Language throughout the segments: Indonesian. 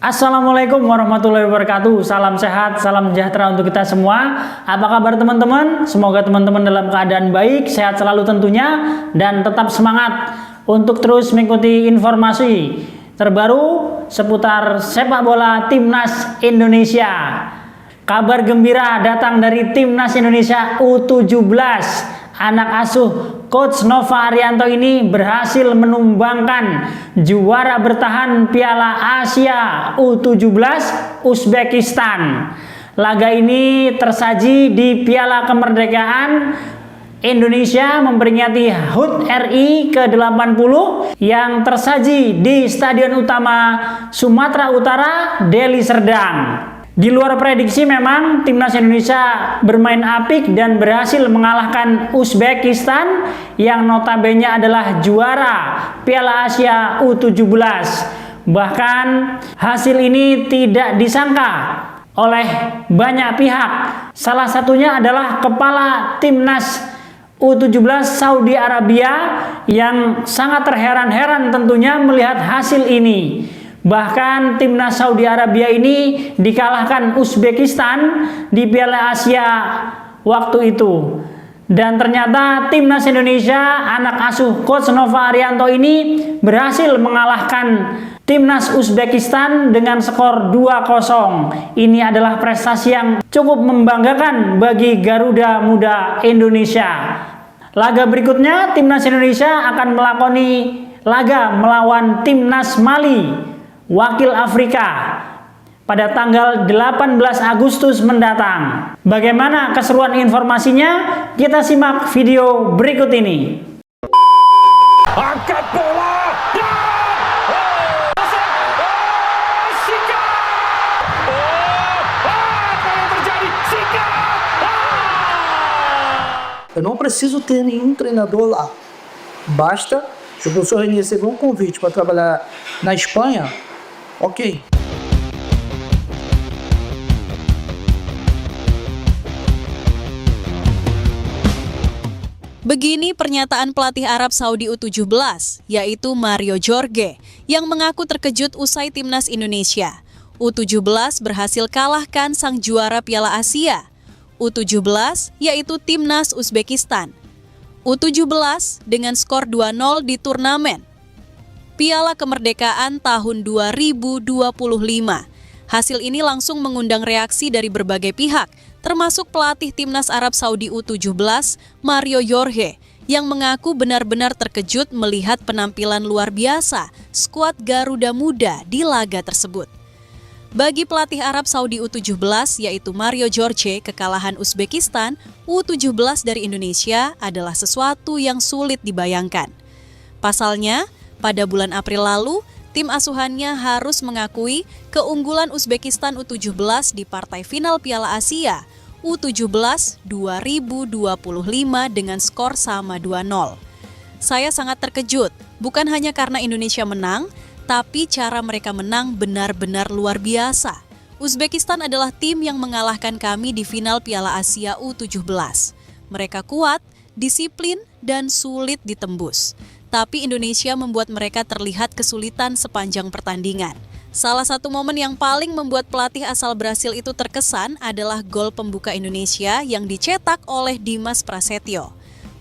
Assalamualaikum warahmatullahi wabarakatuh. Salam sehat, salam sejahtera untuk kita semua. Apa kabar teman-teman? Semoga teman-teman dalam keadaan baik, sehat selalu tentunya, dan tetap semangat untuk terus mengikuti informasi terbaru seputar sepak bola Timnas Indonesia. Kabar gembira datang dari Timnas Indonesia U17. Anak asuh Coach Nova Arianto ini berhasil menumbangkan juara bertahan Piala Asia U17 Uzbekistan. Laga ini tersaji di Piala Kemerdekaan Indonesia memperingati HUT RI ke-80 yang tersaji di Stadion Utama Sumatera Utara, Deli Serdang. Di luar prediksi memang Timnas Indonesia bermain apik dan berhasil mengalahkan Uzbekistan yang notabene adalah juara Piala Asia U17. Bahkan hasil ini tidak disangka oleh banyak pihak. Salah satunya adalah Kepala Timnas U17 Saudi Arabia yang sangat terheran-heran tentunya melihat hasil ini. Bahkan Timnas Saudi Arabia ini dikalahkan Uzbekistan di Piala Asia waktu itu. Dan ternyata Timnas Indonesia anak asuh Coach Nova Arianto ini berhasil mengalahkan Timnas Uzbekistan dengan skor 2-0. Ini adalah prestasi yang cukup membanggakan bagi Garuda Muda Indonesia. Laga berikutnya Timnas Indonesia akan melakoni laga melawan Timnas Mali, wakil Afrika, pada tanggal 18 Agustus mendatang. Bagaimana keseruan informasinya? Kita simak video berikut ini. Angkat bola. Eu não preciso ter nenhum treinador lá. Basta se o professor Renier receber um convite para trabalhar na Espanha, ok. Begini pernyataan pelatih Arab Saudi U17, yaitu Mario Jorge, yang mengaku terkejut usai Timnas Indonesia U17 berhasil kalahkan sang juara Piala Asia U17, yaitu Timnas Uzbekistan U17 dengan skor 2-0 di turnamen Piala Kemerdekaan tahun 2025. Hasil ini langsung mengundang reaksi dari berbagai pihak, termasuk pelatih Timnas Arab Saudi U17, Mario Jorge, yang mengaku benar-benar terkejut melihat penampilan luar biasa skuad Garuda Muda di laga tersebut. Bagi pelatih Arab Saudi U17, yaitu Mario Jorge, kekalahan Uzbekistan U17 dari Indonesia adalah sesuatu yang sulit dibayangkan. Pasalnya, pada bulan April lalu, tim asuhannya harus mengakui keunggulan Uzbekistan U17 di partai final Piala Asia U17 2025 dengan skor sama 2-0. Saya sangat terkejut, bukan hanya karena Indonesia menang, tapi cara mereka menang benar-benar luar biasa. Uzbekistan adalah tim yang mengalahkan kami di final Piala Asia U17. Mereka kuat, disiplin, dan sulit ditembus. Tapi Indonesia membuat mereka terlihat kesulitan sepanjang pertandingan. Salah satu momen yang paling membuat pelatih asal Brasil itu terkesan adalah gol pembuka Indonesia yang dicetak oleh Dimas Prasetyo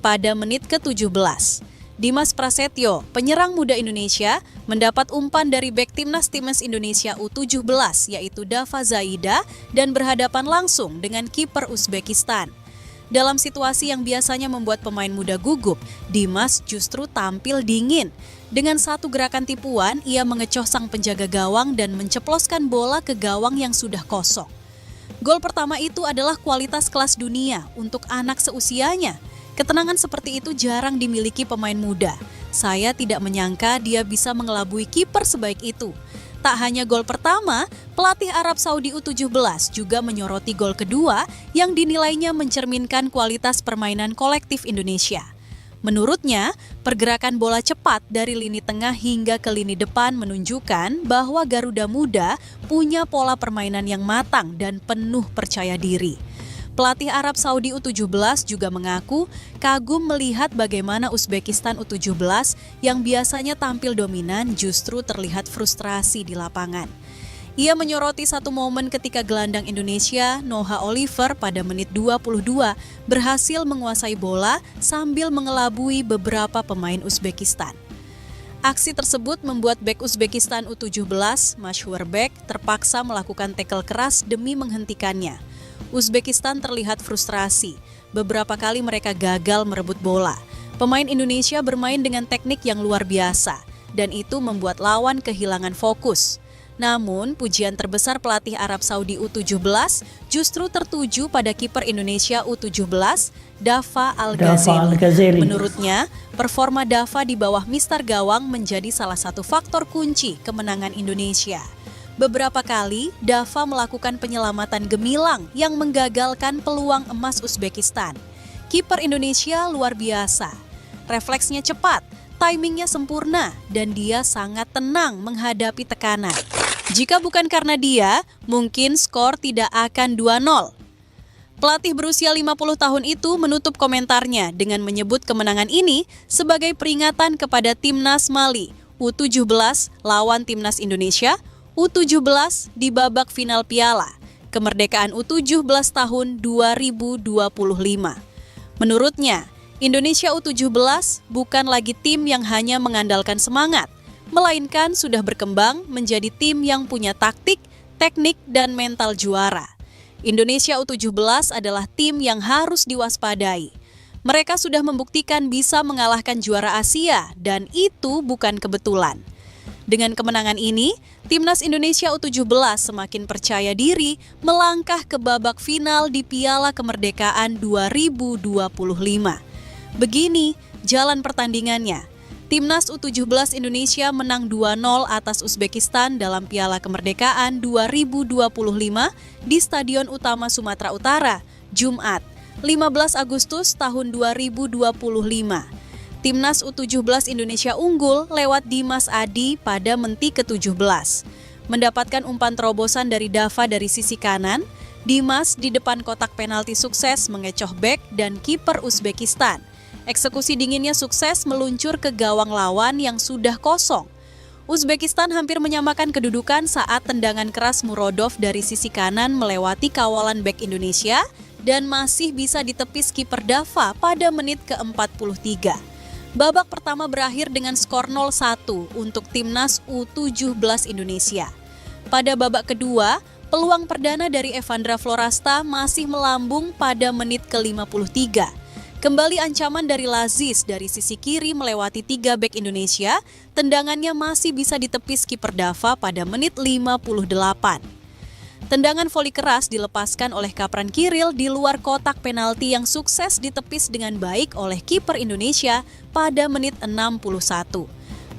pada menit ke-17. Dimas Prasetyo, penyerang muda Indonesia, mendapat umpan dari bek Timnas Indonesia U17 yaitu Dava Zaida dan berhadapan langsung dengan kiper Uzbekistan. Dalam situasi yang biasanya membuat pemain muda gugup, Dimas justru tampil dingin. Dengan satu gerakan tipuan, ia mengecoh sang penjaga gawang dan menceploskan bola ke gawang yang sudah kosong. Gol pertama itu adalah kualitas kelas dunia untuk anak seusianya. Ketenangan seperti itu jarang dimiliki pemain muda. Saya tidak menyangka dia bisa mengelabui kiper sebaik itu. Tak hanya gol pertama, pelatih Arab Saudi U17 juga menyoroti gol kedua yang dinilainya mencerminkan kualitas permainan kolektif Indonesia. Menurutnya, pergerakan bola cepat dari lini tengah hingga ke lini depan menunjukkan bahwa Garuda Muda punya pola permainan yang matang dan penuh percaya diri. Pelatih Arab Saudi U17 juga mengaku kagum melihat bagaimana Uzbekistan U17 yang biasanya tampil dominan justru terlihat frustrasi di lapangan. Ia menyoroti satu momen ketika gelandang Indonesia, Noha Oliver, pada menit 22 berhasil menguasai bola sambil mengelabui beberapa pemain Uzbekistan. Aksi tersebut membuat bek Uzbekistan U17, Mashhur Bek, terpaksa melakukan tackle keras demi menghentikannya. Uzbekistan terlihat frustrasi. Beberapa kali mereka gagal merebut bola. Pemain Indonesia bermain dengan teknik yang luar biasa, dan itu membuat lawan kehilangan fokus. Namun, pujian terbesar pelatih Arab Saudi U17 justru tertuju pada kiper Indonesia U17, Dava Al-Ghazali. Menurutnya, performa Dava di bawah Mister Gawang menjadi salah satu faktor kunci kemenangan Indonesia. Beberapa kali, Dava melakukan penyelamatan gemilang yang menggagalkan peluang emas Uzbekistan. Kiper Indonesia luar biasa. Refleksnya cepat, timingnya sempurna, dan dia sangat tenang menghadapi tekanan. Jika bukan karena dia, mungkin skor tidak akan 2-0. Pelatih berusia 50 tahun itu menutup komentarnya dengan menyebut kemenangan ini sebagai peringatan kepada Timnas Mali U17 lawan Timnas Indonesia U17 di babak final Piala Kemerdekaan U17 tahun 2025. Menurutnya, Indonesia U17 bukan lagi tim yang hanya mengandalkan semangat, melainkan sudah berkembang menjadi tim yang punya taktik, teknik, dan mental juara. Indonesia U17 adalah tim yang harus diwaspadai. Mereka sudah membuktikan bisa mengalahkan juara Asia, dan itu bukan kebetulan. Dengan kemenangan ini, Timnas Indonesia U17 semakin percaya diri melangkah ke babak final di Piala Kemerdekaan 2025. Begini jalan pertandingannya. Timnas U17 Indonesia menang 2-0 atas Uzbekistan dalam Piala Kemerdekaan 2025 di Stadion Utama Sumatera Utara, Jumat, 15 Agustus tahun 2025. Timnas U17 Indonesia unggul lewat Dimas Adi pada menit ke-17. Mendapatkan umpan terobosan dari Dava dari sisi kanan, Dimas di depan kotak penalti sukses mengecoh bek dan kiper Uzbekistan. Eksekusi dinginnya sukses meluncur ke gawang lawan yang sudah kosong. Uzbekistan hampir menyamakan kedudukan saat tendangan keras Murodov dari sisi kanan melewati kawalan bek Indonesia dan masih bisa ditepis kiper Dava pada menit ke-43. Babak pertama berakhir dengan skor 0-1 untuk Timnas U17 Indonesia. Pada babak kedua, peluang perdana dari Evandra Florasta masih melambung pada menit ke-53. Kembali ancaman dari Laziz dari sisi kiri melewati 3 bek Indonesia, tendangannya masih bisa ditepis kiper Dava pada menit 58. Tendangan voli keras dilepaskan oleh Kapran Kiril di luar kotak penalti yang sukses ditepis dengan baik oleh kiper Indonesia pada menit 61.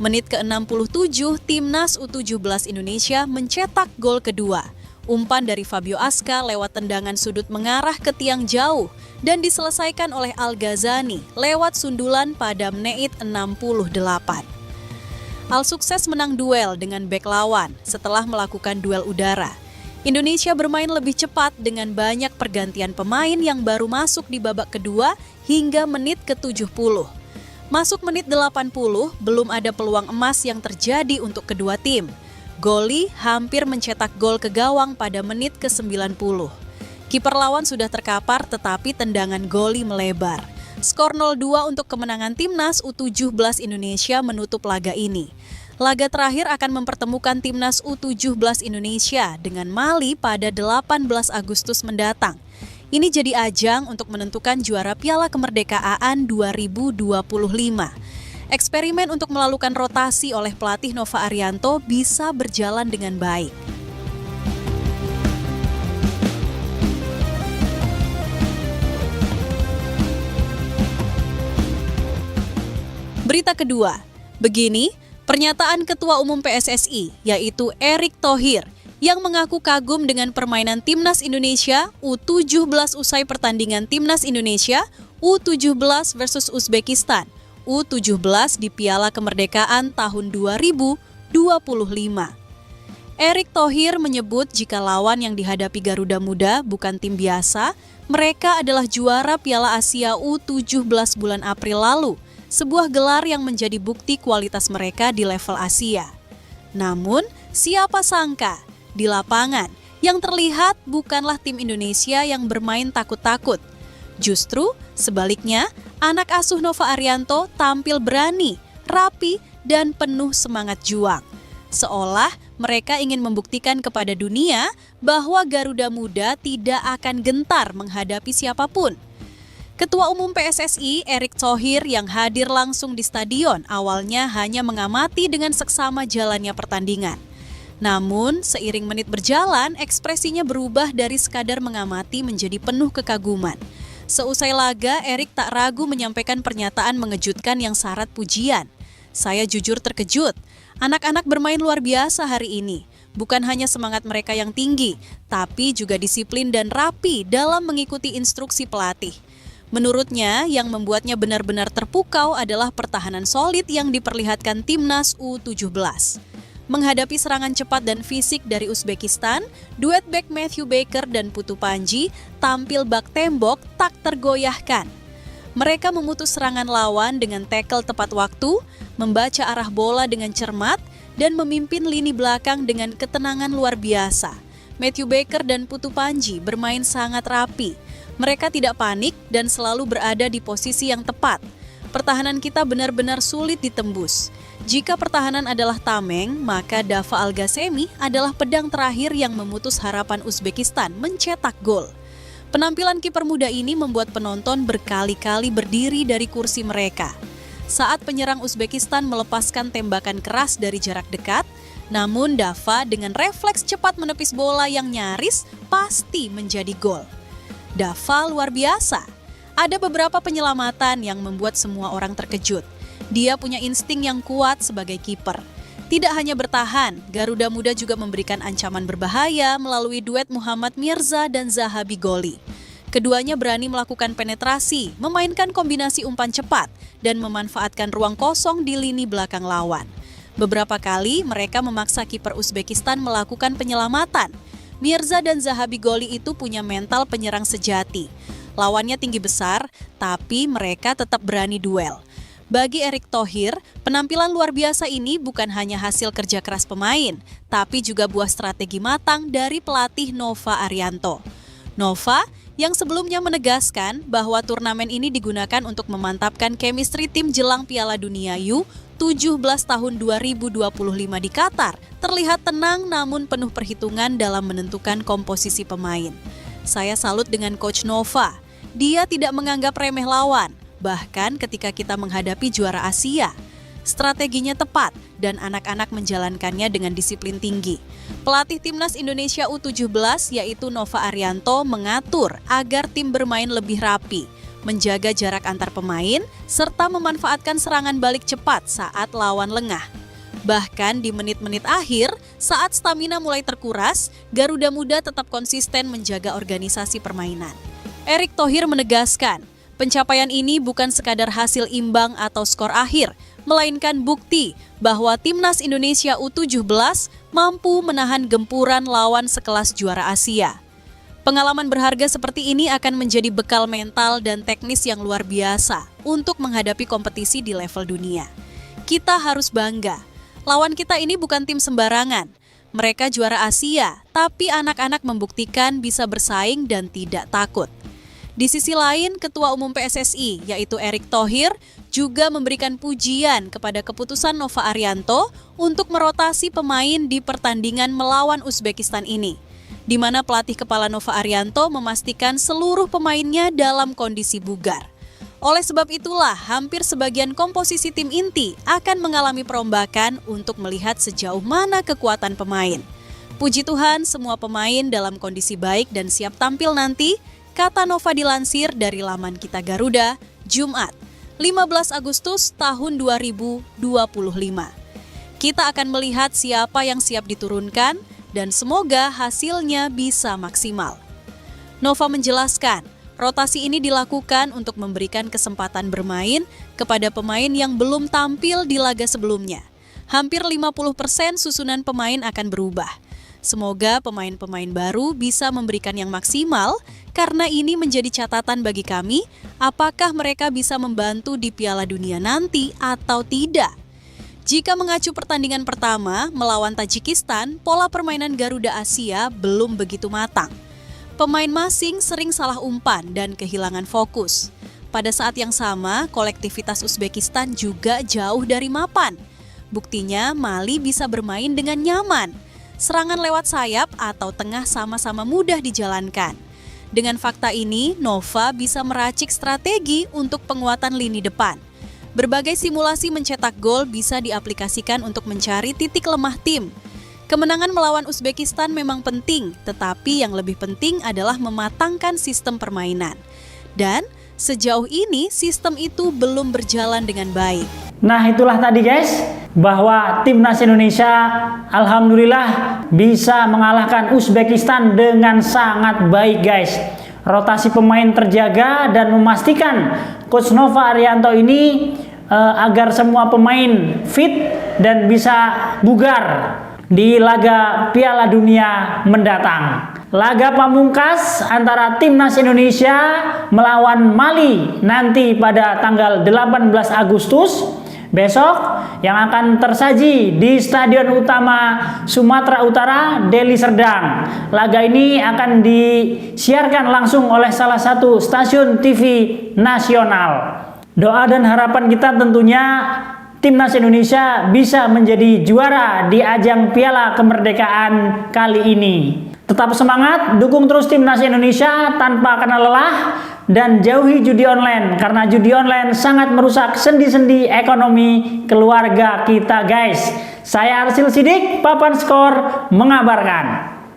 Menit ke-67, Timnas U17 Indonesia mencetak gol kedua. Umpan dari Fabio Aska lewat tendangan sudut mengarah ke tiang jauh dan diselesaikan oleh Al-Ghazali lewat sundulan pada menit 68. Al sukses menang duel dengan bek lawan setelah melakukan duel udara. Indonesia bermain lebih cepat dengan banyak pergantian pemain yang baru masuk di babak kedua hingga menit ke-70. Masuk menit 80, belum ada peluang emas yang terjadi untuk kedua tim. Goli hampir mencetak gol ke gawang pada menit ke-90. Kiper lawan sudah terkapar tetapi tendangan Goli melebar. Skor 0-2 untuk kemenangan Timnas U17 Indonesia menutup laga ini. Laga terakhir akan mempertemukan Timnas U17 Indonesia dengan Mali pada 18 Agustus mendatang. Ini jadi ajang untuk menentukan juara Piala Kemerdekaan 2025. Eksperimen untuk melakukan rotasi oleh pelatih Nova Arianto bisa berjalan dengan baik. Berita kedua, begini pernyataan Ketua Umum PSSI yaitu Erick Thohir yang mengaku kagum dengan permainan Timnas Indonesia U17 usai pertandingan Timnas Indonesia U17 versus Uzbekistan U17 di Piala Kemerdekaan tahun 2025. Erick Thohir menyebut jika lawan yang dihadapi Garuda Muda bukan tim biasa, mereka adalah juara Piala Asia U17 bulan April lalu, sebuah gelar yang menjadi bukti kualitas mereka di level Asia. Namun, siapa sangka di lapangan, yang terlihat bukanlah tim Indonesia yang bermain takut-takut. Justru sebaliknya, anak asuh Nova Arianto tampil berani, rapi, dan penuh semangat juang. Seolah mereka ingin membuktikan kepada dunia bahwa Garuda Muda tidak akan gentar menghadapi siapapun. Ketua Umum PSSI Erick Thohir yang hadir langsung di stadion awalnya hanya mengamati dengan seksama jalannya pertandingan. Namun, seiring menit berjalan, ekspresinya berubah dari sekadar mengamati menjadi penuh kekaguman. Seusai laga, Erick tak ragu menyampaikan pernyataan mengejutkan yang syarat pujian. Saya jujur terkejut. Anak-anak bermain luar biasa hari ini. Bukan hanya semangat mereka yang tinggi, tapi juga disiplin dan rapi dalam mengikuti instruksi pelatih. Menurutnya, yang membuatnya benar-benar terpukau adalah pertahanan solid yang diperlihatkan timnas U17. Menghadapi serangan cepat dan fisik dari Uzbekistan, duet bek Matthew Baker dan Putu Panji tampil bak tembok tak tergoyahkan. Mereka memutus serangan lawan dengan tackle tepat waktu, membaca arah bola dengan cermat, dan memimpin lini belakang dengan ketenangan luar biasa. Matthew Baker dan Putu Panji bermain sangat rapi. Mereka tidak panik dan selalu berada di posisi yang tepat. Pertahanan kita benar-benar sulit ditembus. Jika pertahanan adalah tameng, maka Dava Algasemi adalah pedang terakhir yang memutus harapan Uzbekistan mencetak gol. Penampilan kiper muda ini membuat penonton berkali-kali berdiri dari kursi mereka. Saat penyerang Uzbekistan melepaskan tembakan keras dari jarak dekat, namun Dava dengan refleks cepat menepis bola yang nyaris pasti menjadi gol. Dava luar biasa. Ada beberapa penyelamatan yang membuat semua orang terkejut. Dia punya insting yang kuat sebagai kiper. Tidak hanya bertahan, Garuda Muda juga memberikan ancaman berbahaya melalui duet Muhammad Mirza dan Zahabi Goli. Keduanya berani melakukan penetrasi, memainkan kombinasi umpan cepat, dan memanfaatkan ruang kosong di lini belakang lawan. Beberapa kali mereka memaksa kiper Uzbekistan melakukan penyelamatan. Mirza dan Zahabi Goli itu punya mental penyerang sejati. Lawannya tinggi besar, tapi mereka tetap berani duel. Bagi Erick Thohir, penampilan luar biasa ini bukan hanya hasil kerja keras pemain, tapi juga buah strategi matang dari pelatih Nova Arianto. Nova yang sebelumnya menegaskan bahwa turnamen ini digunakan untuk memantapkan chemistry tim jelang Piala Dunia U17 tahun 2025 di Qatar, terlihat tenang namun penuh perhitungan dalam menentukan komposisi pemain. Saya salut dengan Coach Nova. Dia tidak menganggap remeh lawan, bahkan ketika kita menghadapi juara Asia. Strateginya tepat dan anak-anak menjalankannya dengan disiplin tinggi. Pelatih timnas Indonesia U17 yaitu Nova Arianto mengatur agar tim bermain lebih rapi, menjaga jarak antar pemain, serta memanfaatkan serangan balik cepat saat lawan lengah. Bahkan di menit-menit akhir, saat stamina mulai terkuras, Garuda Muda tetap konsisten menjaga organisasi permainan. Erick Thohir menegaskan, pencapaian ini bukan sekadar hasil imbang atau skor akhir, melainkan bukti bahwa timnas Indonesia U17 mampu menahan gempuran lawan sekelas juara Asia. Pengalaman berharga seperti ini akan menjadi bekal mental dan teknis yang luar biasa untuk menghadapi kompetisi di level dunia. Kita harus bangga. Lawan kita ini bukan tim sembarangan. Mereka juara Asia, tapi anak-anak membuktikan bisa bersaing dan tidak takut. Di sisi lain, Ketua Umum PSSI, yaitu Erick Thohir, juga memberikan pujian kepada keputusan Nova Arianto untuk merotasi pemain di pertandingan melawan Uzbekistan ini, di mana pelatih kepala Nova Arianto memastikan seluruh pemainnya dalam kondisi bugar. Oleh sebab itulah, hampir sebagian komposisi tim inti akan mengalami perombakan untuk melihat sejauh mana kekuatan pemain. Puji Tuhan, semua pemain dalam kondisi baik dan siap tampil nanti, kata Nova dilansir dari laman Kita Garuda, Jumat, 15 Agustus tahun 2025. Kita akan melihat siapa yang siap diturunkan dan semoga hasilnya bisa maksimal. Nova menjelaskan, rotasi ini dilakukan untuk memberikan kesempatan bermain kepada pemain yang belum tampil di laga sebelumnya. Hampir 50% susunan pemain akan berubah. Semoga pemain-pemain baru bisa memberikan yang maksimal karena ini menjadi catatan bagi kami apakah mereka bisa membantu di Piala Dunia nanti atau tidak. Jika mengacu pertandingan pertama melawan Tajikistan, pola permainan Garuda Asia belum begitu matang. Pemain masing sering salah umpan dan kehilangan fokus. Pada saat yang sama, kolektivitas Uzbekistan juga jauh dari mapan. Buktinya, Mali bisa bermain dengan nyaman. Serangan lewat sayap atau tengah sama-sama mudah dijalankan. Dengan fakta ini, Nova bisa meracik strategi untuk penguatan lini depan. Berbagai simulasi mencetak gol bisa diaplikasikan untuk mencari titik lemah tim. Kemenangan melawan Uzbekistan memang penting, tetapi yang lebih penting adalah mematangkan sistem permainan. Dan sejauh ini sistem itu belum berjalan dengan baik. Nah, itulah tadi guys, bahwa timnas Indonesia alhamdulillah bisa mengalahkan Uzbekistan dengan sangat baik guys. Rotasi pemain terjaga dan memastikan Coach Nova Arianto ini agar semua pemain fit dan bisa bugar di laga Piala Dunia mendatang. Laga pamungkas antara timnas Indonesia melawan Mali nanti pada tanggal 18 Agustus besok yang akan tersaji di Stadion Utama Sumatera Utara, Deli Serdang. Laga ini akan disiarkan langsung oleh salah satu stasiun TV nasional. Doa dan harapan kita tentunya timnas Indonesia bisa menjadi juara di ajang Piala Kemerdekaan kali ini. Tetap semangat, dukung terus timnas Indonesia tanpa kenal lelah, dan jauhi judi online karena judi online sangat merusak sendi-sendi ekonomi keluarga kita guys. Saya Arsil Sidik, Papan Skor mengabarkan.